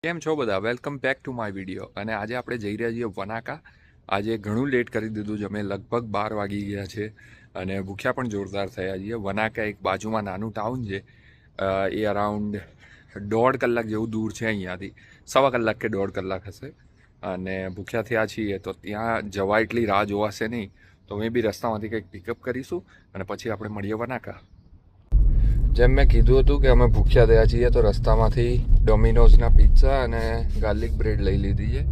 કેમ છો બધા? Welcome back to my video. અને આજે આપણે જઈ રહ્યા છીએ વનાકા. આજે ઘણું લેટ કરી દીધું છે, અમે લગભગ 12 વાગી ગયા છે અને ભૂખ્યા પણ જોરદાર થયા છીએ. વનાકા એક બાજુમાં નાનું ટાઉન છે, એ અરાઉન્ડ 1.5 કલાક જેવું દૂર છે અહીંયાથી, 1.25 કલાક કે 1.5 કલાક હશે. અને ભૂખ્યા થયા છીએ તો ત્યાં જવા એટલી રાહ જોવાશે નહીં, તો મેં બી રસ્તામાંથી કંઈક પિકઅપ કરીશું અને પછી આપણે મળીએ વનાકા. જેમ મેં કીધું હતું કે અમે ભૂખ્યા થયા છીએ તો રસ્તામાંથી ડોમિનોઝના પિઝા અને ગાર્લિક બ્રેડ લઈ લીધી છે.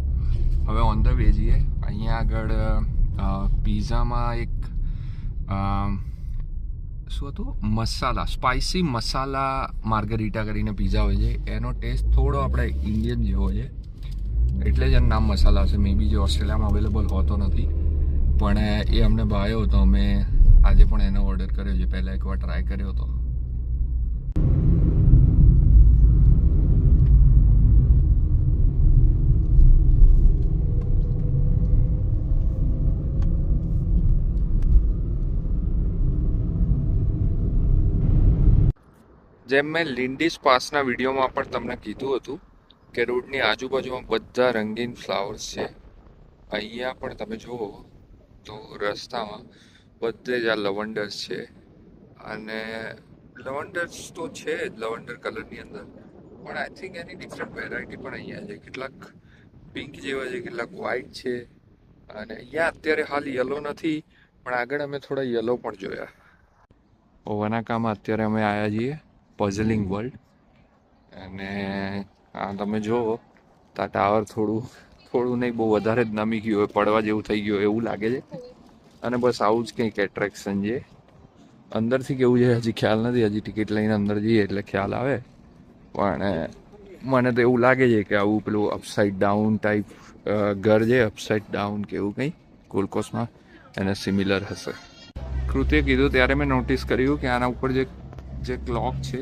હવે ઓન ધ વે જઈએ. અહીંયા આગળ પિઝામાં એક શું હતું, મસાલા સ્પાઇસી મસાલા માર્ગરીટા કરીને પિઝા હોય છે. એનો ટેસ્ટ થોડો આપણે ઇન્ડિયન જેવો છે, એટલે જ એનું નામ મસાલા હશે. મે બી જે ઓસ્ટ્રેલિયામાં અવેલેબલ હોતો નથી, પણ એ અમને ભાવ્યો તો અમે આજે પણ એનો ઓર્ડર કર્યો છે. પહેલાં એકવાર ટ્રાય કર્યો હતો. જેમ મેં લિન્ડીસ પાસના વિડીયોમાં પણ તમને કીધું હતું કે રોડની આજુબાજુમાં બધા રંગીન ફ્લાવર્સ છે. અહીંયા પણ તમે જુઓ તો રસ્તામાં બધે જ આ લવંડર્સ છે. અને લવંડર્સ તો છે જ લવંડર કલરની અંદર, પણ I think any different variety પણ અહીંયા છે. કેટલાક પિંક જેવા છે, કેટલાક વ્હાઈટ છે. અને અહીંયા અત્યારે હાલ યલો નથી, પણ આગળ અમે થોડા યલો પણ જોયા. વનાકામાં અત્યારે અમે આવ્યા છીએ પઝલિંગ વર્લ્ડ. અને આ તમે જુઓ તો આ ટાવર થોડું નહીં, બહુ વધારે જ નમી ગયું હોય, પડવા જેવું થઈ ગયું એવું લાગે છે. અને બસ આવું જ કંઈક એટ્રેક્શન છે. અંદરથી કેવું છે હજી ખ્યાલ નથી, હજી ટિકિટ લઈને અંદર જઈએ એટલે ખ્યાલ આવે. પણ મને તો એવું લાગે છે કે આવું પેલું અપસાઇડ ડાઉન ટાઈપ ઘર છે, અપસાઇડ ડાઉન કે એવું કંઈ ગોલ્ડ કોસ્ટમાં એને સિમિલર હશે. કૃતિએ કીધું ત્યારે મેં નોટિસ કર્યું કે આના ઉપર જે ક્લોક છે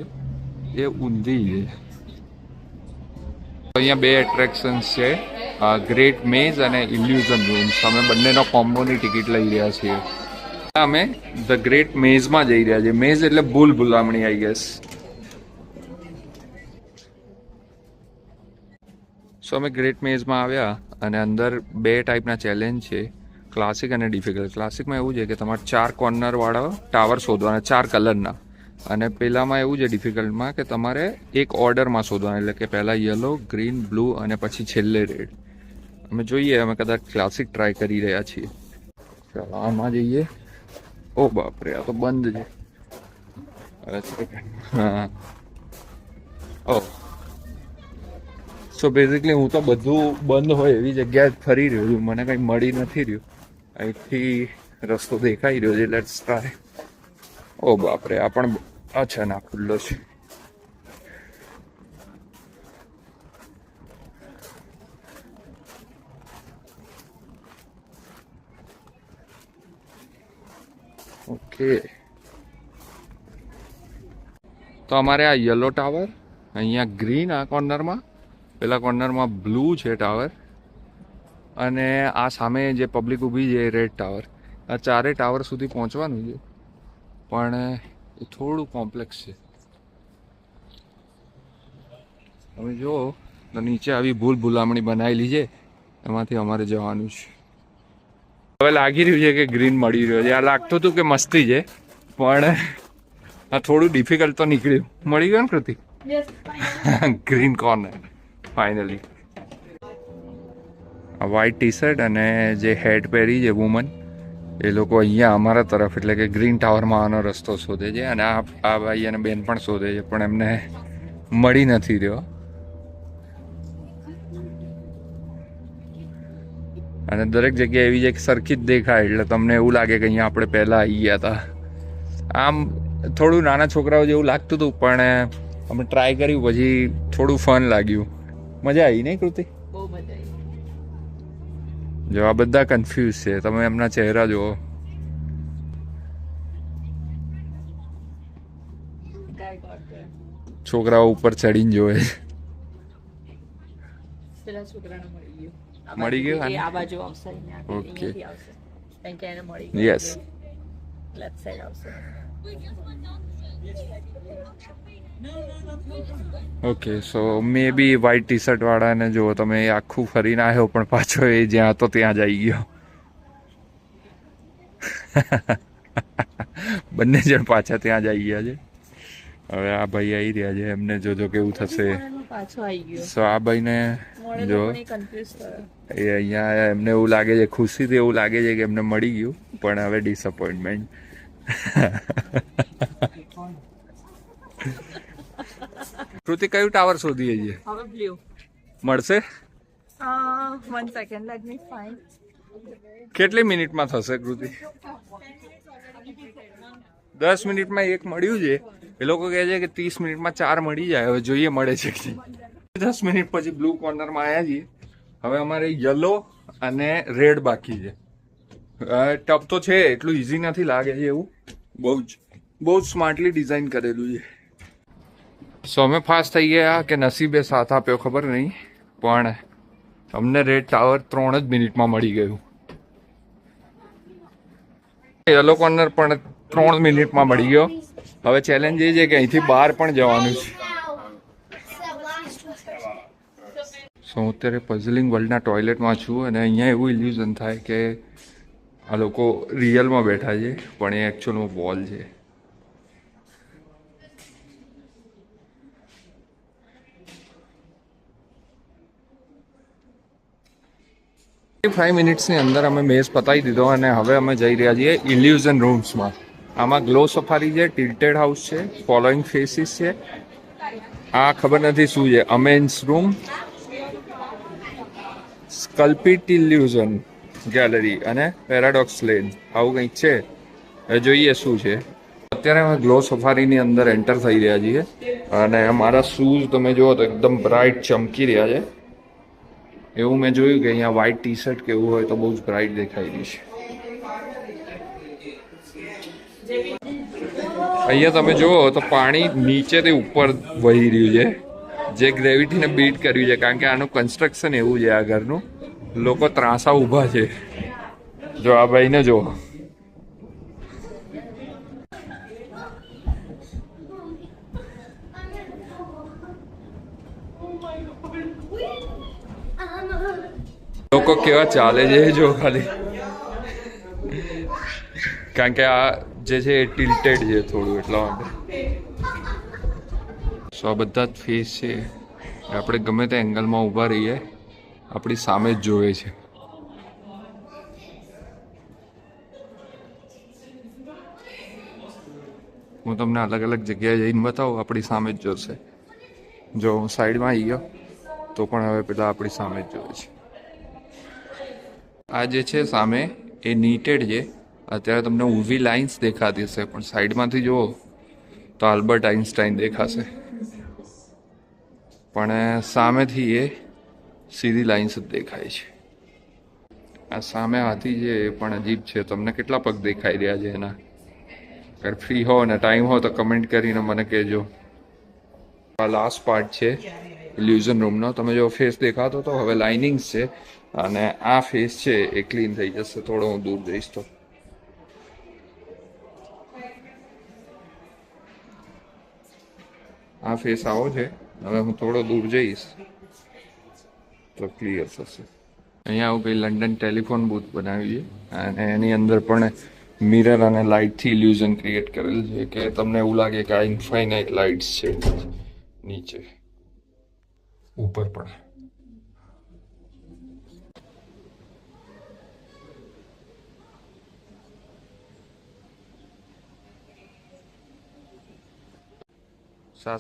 એ ઊંધી છે. અહીંયા બે એટ્રેક્શન્સ છે, ગ્રેટ મેઝ અને ઇલ્યુઝન રૂમ્સ. અમે બંનેનો કોમ્બોની ટિકિટ લઈ રહ્યા છીએ. અમે ધ ગ્રેટ મેઝમાં જઈ રહ્યા છીએ. મેઝ એટલે ભૂલ ભૂલામણી આઈ ગેસ. સો અમે ગ્રેટ મેઝમાં આવ્યા અને અંદર બે ટાઈપના ચેલેન્જ છે, ક્લાસિક અને ડિફિકલ્ટ. ક્લાસિકમાં એવું છે કે તમારે 4 કોર્નરવાળા ટાવર શોધવાના, 4 કલરના. અને પેલામાં એવું છે ડિફિકલ્ટમાં કે તમારે એક ઓર્ડરમાં શોધવાના, એટલે કે પહેલાં યલો, ગ્રીન, બ્લુ અને પછી છેલ્લે રેડ. અમે જોઈએ, અમે કદાચ ક્લાસિક ટ્રાય કરી રહ્યા છીએ. ચાલો આમાં જઈએ. ઓ બાપરે, આ તો બંધ છે. હા, ઓ સો બેઝિકલી હું તો બધું બંધ હોય એવી જગ્યાએ ફરી રહ્યો છું, મને કંઈ મળી નથી રહ્યું. અહીંથી રસ્તો દેખાઈ રહ્યો છે, લેટ્સ ટ્રાય. ઓ બાપરે, આ પણ અચ્છા ના ખુલ્લો છે. ઓકે, તો અમારે આ યલો ટાવર, અહીંયા ગ્રીન આ કોર્નરમાં, પેલા કોર્નરમાં બ્લુ છે ટાવર, અને આ સામે જે પબ્લિક ઊભી છે એ રેડ ટાવર. આ ચારે ટાવર સુધી પહોંચવાનું છે, પણ એ થોડું કોમ્પ્લેક્સ છે. તમે જુઓ તો નીચે આવી ભૂલ ભૂલામણી બનાવેલી છે, એમાંથી અમારે જવાનું છે. હવે લાગી રહ્યું છે કે ગ્રીન મળી રહ્યો છે. આ લાગતું હતું કે મસ્તી છે, પણ આ થોડું ડિફિકલ્ટ તો નીકળ્યું. મળી ગયું ને Kriti? Green corner finally. White T shirt અને જે હેડ પહેરી છે વુમન, એ લોકો અહીંયા અમારા તરફ એટલે કે ગ્રીન ટાવરમાં આનો રસ્તો શોધે છે. અને આ ભાઈ અને બેન પણ શોધે છે, પણ એમને મળી નથી રહ્યો. અને દરેક જગ્યાએ એવી એક સરખી જ દેખાય, એટલે તમને એવું લાગે કે અહીંયા આપણે પહેલાં આવી ગયા હતા. આમ થોડું નાના છોકરાઓ જેવું લાગતું હતું, પણ અમે ટ્રાય કર્યું પછી થોડું ફન લાગ્યું. મજા આવી નહીં કૃતિ? બહુ મજા આવી. જો આ બધા કન્ફ્યુઝ છે, તમે એમના ચહેરા જુઓ. છોકરાઓ ઉપર ચડીને જોવે. પેલા છોકરાને મળી ગયું. મળી ગયું? આ બાજુ આવશે, ઓકે, આવશે. કારણ કે એને મળી ગયું. યસ, લેફ્ટ સાઈડ આવશે. ઓકે સો મે બી વ્હાઇટ ટી શર્ટ વાળાને જો તમે આખું ફરીને આવ્યો પણ પાછો એ જ્યાં તો ત્યાં જ આવી ગયો. બંને જણ પાછા ત્યાં જ આવી ગયા છે. હવે આ ભાઈ આવી રહ્યા છે, એમને જોજો કેવું થશે. પાછો આવી ગયો. સો આ ભાઈને જો કન્ફ્યુઝ કરે. એ અહીંયા એમને એવું લાગે છે, ખુશીથી એવું લાગે છે કે એમને મળી ગયું, પણ હવે ડિસઅપોઇન્ટમેન્ટ. કૃતિ કયું ટાવર શોધીએ છીએ? હવે બ્લુ. મળશે? 1 second, let me find. કેટલી મિનિટમાં થશે કૃતિ? 10 મિનિટમાં એક મળ્યું છે. એ લોકો કહે છે કે 30 મિનિટમાં 4 મળી જાય. હવે જોઈએ મળે છે કે 10 મિનિટ પછી બ્લુ કોર્નરમાં આવ્યા છીએ. હવે અમારે યલો અને રેડ બાકી છે. ટપ તો છે, એટલું ઇઝી નથી લાગે છે એવું. બહુ જ સ્માર્ટલી ડિઝાઇન કરેલું છે. સો અમે ફાસ્ટ થઈ ગયા કે નસીબે સાથ આપ્યો ખબર નહીં, પણ અમને રેડ ટાવર 3 જ મિનિટમાં મળી ગયું. યલો કોર્નર પણ 3 મિનિટમાં મળી ગયો. હવે ચેલેન્જ એ છે કે અહીંથી બહાર પણ જવાનું છે. સો હું અત્યારે પઝલિંગ વર્લ્ડના ટોયલેટમાં છું અને અહીંયા એવું ઇલ્યુઝન થાય કે આ લોકો રિયલમાં બેઠા છે, પણ એ એકચ્યુઅલમાં વોલ છે. 5 મિનિટ્સની અંદર અમે મેઝ પતાવી દીધો અને હવે અમે જઈ રહ્યા છીએ ઇલ્યુઝન રૂમ્સમાં. આમાં ગ્લો સફારી છે, ટિલ્ટેડ હાઉસ છે, ફોલોઈંગ ફેસીસ છે, આ ખબર નથી શું છે, અમેન્સ રૂમ, સ્કલ્પિટ ઇલ્યુઝન ગેલેરી અને પેરાડોક્સ લેન, આવું કંઈક છે. એ જોઈએ શું છે. અત્યારે અમે ગ્લો સફારીની અંદર એન્ટર થઈ રહ્યા છીએ અને અમારા શૂઝ તમે જુઓ તો એકદમ બ્રાઇટ ચમકી રહ્યા છે. એવું મેં જોયું કે અહીંયા વ્હાઇટ ટી શર્ટ કે એવું હોય તો બહુ જ બ્રાઇટ દેખાઈ રહી છે. અહીંયા તમે જુઓ તો પાણી નીચેથી ઉપર વહી રહ્યું છે, જે ગ્રેવિટીને બીટ કર્યું છે, કારણ કે આનું કન્સ્ટ્રક્શન એવું છે આ ઘરનું. લોકો ત્રાંસા ઊભા છે. જો આ ભાઈને જુઓ. લોકો કેવા ચાલે છે જો ખાલી, કારણ કે આ જે છે એ ટિલ્ટેડ છે થોડું એટલા માટે. સો આ બધા જ ફેસ છે, આપણે ગમે તે એંગલમાં ઊભા રહીએ આપણી સામે જ જોવે છે. હું તમને અલગ અલગ જગ્યાએ જઈને બતાવું, આપણી સામે જ જોશે. જો હું સાઈડમાં આવી ગયો તો પણ હવે પેલા આપણી સામે જ જોવે છે. આ જે છે સામે એ નીટેડ છે. અત્યારે તમને ઊભી લાઇન્સ દેખાતી હશે, પણ સાઈડમાંથી જુઓ તો આલ્બર્ટ આઇન્સ્ટાઈન દેખાશે, પણ સામેથી એ સીધી લાઇન્સ જ દેખાય છે. આ સામે હાથી છે એ પણ અજીબ છે. તમને કેટલા પગ દેખાઈ રહ્યા છે એના? અગર ફ્રી હો અને ટાઈમ હો તો કમેન્ટ કરીને મને કહેજો. આ લાસ્ટ પાર્ટ છે ઇલ્યુઝન રૂમનો. તમે જો ફેસ દેખાતો તો હવે લાઇનિંગ્સ છે અને આ ફેસ છે એ ક્લીન થઈ જશે. થોડો હું દૂર જઈશ તો આ ફેસ આવો છે. હવે હું થોડો દૂર જઈશ તો ક્લિયર થશે. અહીંયા આવું કંઈ લંડન ટેલિફોન બૂથ બનાવ્યું છે અને એની અંદર પણ મિરર અને લાઇટથી ઇલ્યુઝન ક્રિએટ કરેલ છે કે તમને એવું લાગે કે આ ઇન્ફાઇનાઇટ લાઇટ્સ છે નીચે ઉપર પણ.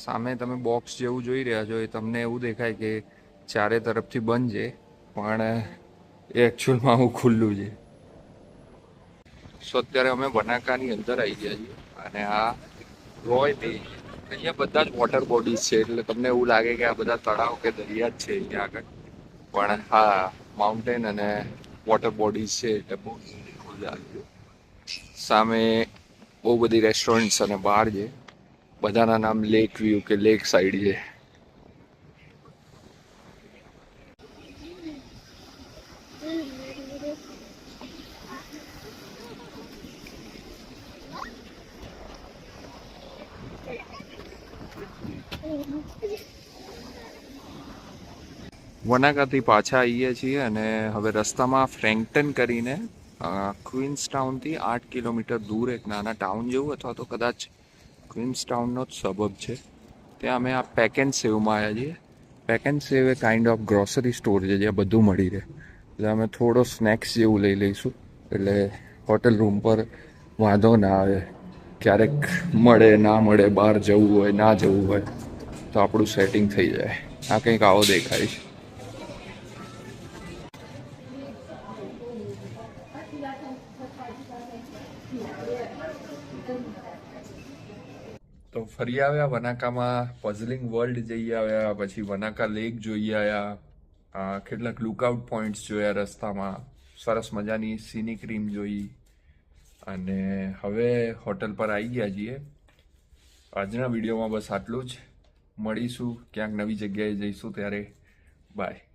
સામે તમે બોક્સ જેવું જોઈ રહ્યા છો એ તમને એવું દેખાય કે ચારે તરફથી બંધ છે, પણ એ એકચ્યુઅલમાં આવું ખુલ્લું છે. સો અત્યારે અમે વનાકાની અંદર આવી ગયા છીએ અને આ રોય બીચ. અહીંયા બધા જ વોટર બોડીઝ છે, એટલે તમને એવું લાગે કે આ બધા તળાવ કે દરિયા જ છે અહીંયા આગળ, પણ હા માઉન્ટેન અને વોટર બોડીઝ છે એટલે બહુ બ્યુટીફુલ. સામે બહુ બધી રેસ્ટોરન્ટ્સ અને બાર છે. બધાના નામ લેક વ્યૂ કે લેક સાઈડ છે. વનાકાથી પાછા આવીએ છીએ અને હવે રસ્તામાં ફ્રેન્કટન કરીને ક્વીન્સ ટાઉનથી 8 કિલોમીટર દૂર એક નાના ટાઉન જેવું અથવા તો કદાચ ક્વીન્સ ટાઉનનો જ સબબ છે, ત્યાં અમે આ પેક એન્ડ સેવમાં આવ્યા છીએ. Pack and save A kind of grocery store છે જ્યાં બધું મળી રહે. એટલે અમે થોડો સ્નેક્સ જેવું લઈ લઈશું એટલે હોટેલ રૂમ પર વાંધો ના આવે. ક્યારેક મળે ના મળે, બહાર જવું હોય ના જવું હોય તો આપણું સેટિંગ થઈ જાય. આ કંઈક આવો દેખાય છે. તો ફરી આવ્યા વનાકામાં, પઝલિંગ વર્લ્ડ જઈ આવ્યા, પછી વનાકા લેક જોઈ આવ્યા, કેટલાક લુકઆઉટ પોઈન્ટ્સ જોયા રસ્તામાં, સરસ મજાની સીનિક રીમ જોઈ અને હવે હોટલ પર આવી ગયા છીએ. આજના વિડીયોમાં બસ આટલું જ. મળીશું ક્યાંક નવી જગ્યાએ જઈશું ત્યારે. બાય.